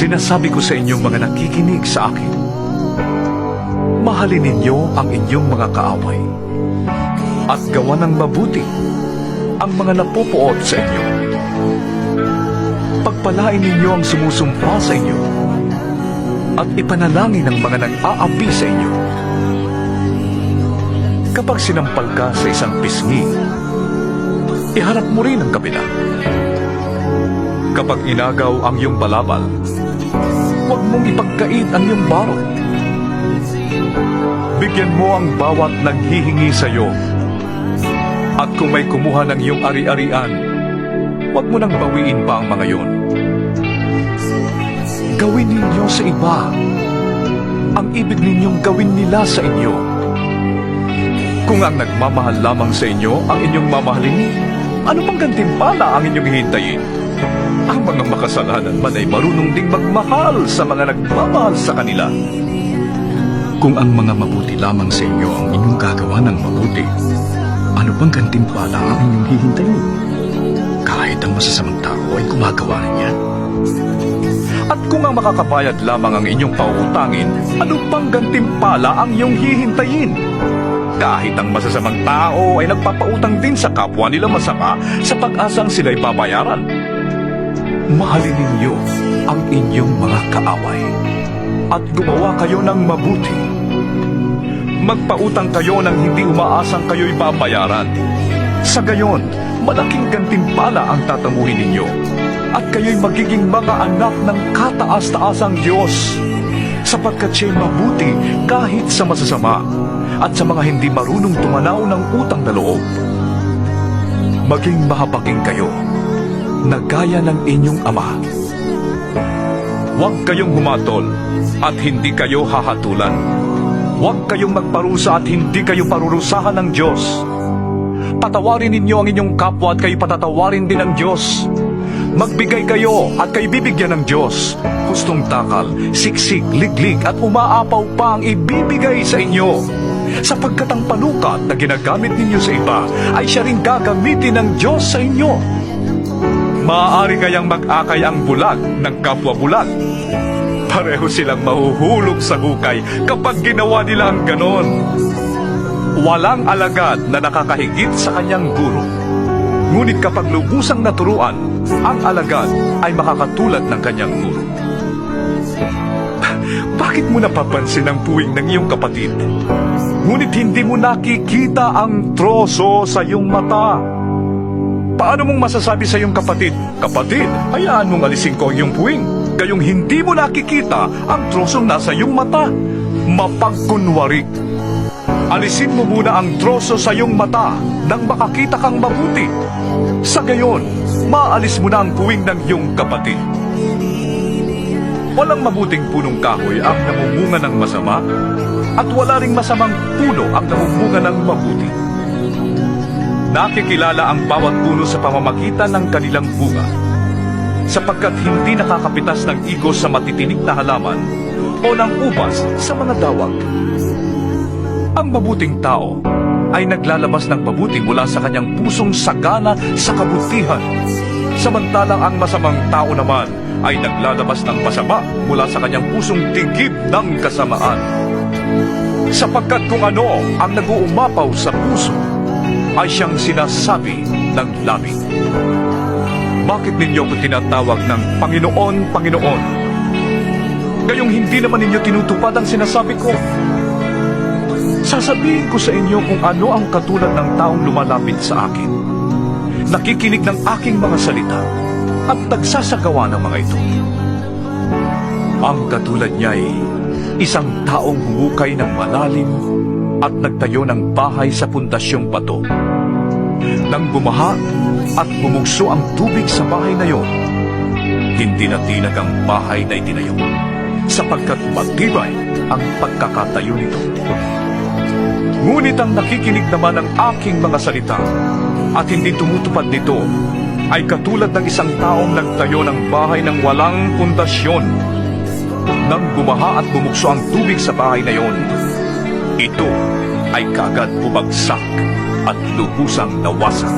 Sinasabi ko sa inyong mga nakikinig sa akin, mahalin ninyo ang inyong mga kaaway at gawa ng mabuti ang mga napupuot sa inyo. Pagpalain ninyo ang sumusumpa sa inyo at ipanalangin ang mga nag-aapi sa inyo. Kapag sinampal ka sa isang pisngi, iharap mo rin ang kabila. Kapag inagaw ang iyong balabal, huwag mong ipagkait ang iyong baro. Bigyan mo ang bawat naghihingi sa iyo. At kung may kumuha ng iyong ari-arian, huwag mo nang bawiin pa ang mga yon. Gawin ninyo sa iba ang ibig ninyong gawin nila sa inyo. Kung ang nagmamahal lamang sa inyo ang inyong mamahalin, ano pang gantimpala ang inyong hihintayin? Ang mga makasalanan man ay marunong ding magmahal sa mga nagmamahal sa kanila. Kung ang mga mabuti lamang sa inyo ang inyong gagawa ng mabuti, ano pang gantimpala ang inyong hihintayin? Kahit ang masasamang tao ay gumagawa niya. At kung ang makakabayad lamang ang inyong pauutangin, ano pang gantimpala ang iyong hihintayin? Kahit ang masasamang tao ay nagpapautang din sa kapwa nila masama sa pag-asang sila'y babayaran. Mahalin ninyo ang inyong mga kaaway at gumawa kayo ng mabuti. Magpautang kayo nang hindi umaasang kayo'y babayaran. Sa gayon, malaking gantimpala ang tatamuhin ninyo at kayo'y magiging mga anak ng kataas-taasang Diyos, sapagkat siya'y mabuti kahit sa masasama at sa mga hindi marunong tumanaw ng utang na loob. Maging mahabaking kayo na gaya ng inyong ama. Huwag kayong humatol at hindi kayo hahatulan. Huwag kayong magparusa at hindi kayo parurusahan ng Diyos. Patawarin ninyo ang inyong kapwa at kayo patatawarin din ng Diyos. Magbigay kayo at kayo bibigyan ng Diyos. Hustong takal, siksik, liglig at umaapaw pa ang ibibigay sa inyo. Sapagkat ang panukat na ginagamit ninyo sa iba ay siya rin gagamitin ng Diyos sa inyo. Maaari kayang mag-akay ang bulag ng kapwa bulag. Pareho silang mahuhulog sa hukay kapag ginawa nila ang ganon. Walang alagad na nakakahigit sa kanyang guro. Ngunit kapag lubusang naturuan, ang alagad ay makakatulad ng kanyang guro. Bakit mo napapansin ang puwing ng iyong kapatid? Ngunit hindi mo nakikita ang troso sa iyong mata. Paano mong masasabi sa iyong kapatid, "Kapatid, hayaan mong alisin ko ang iyong puwing," gayong hindi mo nakikita ang trosong nasa iyong mata? Mapagkunwari. Alisin mo muna ang troso sa iyong mata nang makakita kang mabuti. Sa gayon, maalis mo na ang puwing ng iyong kapatid. Walang mabuting punong kahoy ang namumunga ng masama, at wala ring masamang puno ang namumunga ng mabuti. Nakikilala ang bawat puno sa pamamagitan ng kanilang bunga, sapagkat hindi nakakapitas ng igos sa matitinik na halaman o ng ubas sa mga dawag. Ang mabuting tao ay naglalabas ng mabuti mula sa kanyang pusong sagana sa kabutihan, samantalang ang masamang tao naman ay naglalabas ng masama mula sa kanyang pusong tigib ng kasamaan. Sapagkat kung ano ang nag-uumapaw sa puso, ay siyang sinasabi ng labi. Bakit ninyo ko tinatawag ng Panginoon, Panginoon? Gayong hindi naman ninyo tinutupad ang sinasabi ko. Sasabihin ko sa inyo kung ano ang katulad ng taong lumalapit sa akin, nakikinig ng aking mga salita, at nagsasagawa ng mga ito. Ang katulad niya ay isang taong humukay ng malalim at nagtayo ng bahay sa pundasyong bato. Nang bumaha at bumugso ang tubig sa bahay na iyon, hindi na tinag ang bahay na itinayo, sapagkat matibay ang pagkakatayo nito. Ngunit ang nakikinig naman ng aking mga salita at hindi tumutupad nito ay katulad ng isang taong nagtayo ng bahay ng walang pundasyon. Nang bumaha at bumugso ang tubig sa bahay na iyon, ito ay kaagad bumagsak at lubusang nawasak.